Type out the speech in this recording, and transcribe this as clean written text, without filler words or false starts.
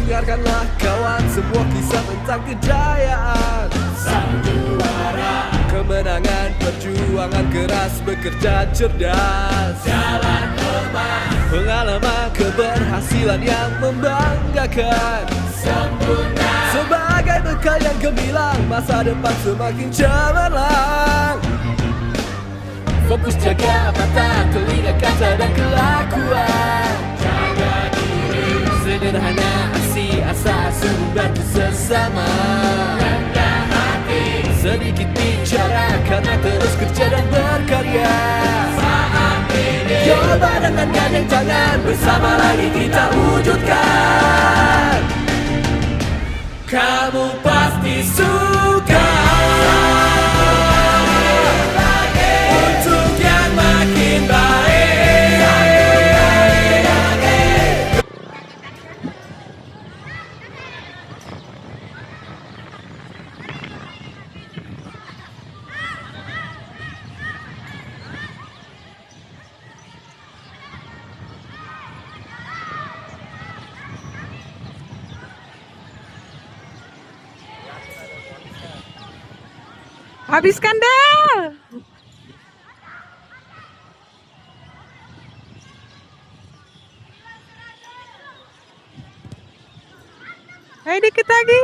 Dengarkanlah kawan semua kisah tentang kejayaan sang juara, kemenangan, perjuangan keras, bekerja cerdas, jalan emas, pengalaman keberhasilan yang membanggakan, sempurna sebagai bekal yang gemilang, masa depan semakin cemerlang. Fokus jaga mata, telinga, kata dan kelakuan, jaga diri, sederhana aksi asa, sungguh bantu sesama, rendah hati, sedikit bicara karena terus kerja dan berkarya. Saat ini coba dengan gandeng tangan, bersama lagi kita wujudkan. Kamu pasti suka untuk yang makin baik. Habiskan dah. Ayo dikit lagi.